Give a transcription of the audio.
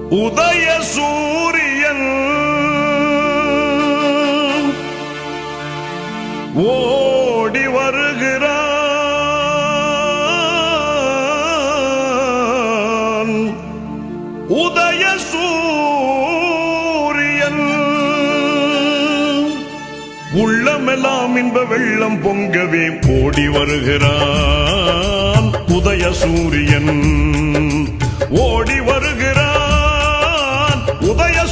உதய சூரியன் ஓடி வருகிறான். உதய சூரியன் உள்ளமெல்லாம் இன்ப வெள்ளம் பொங்கவே ஓடி வருகிறான். உதய சூரியன் ஓடி வருகிறான். உதய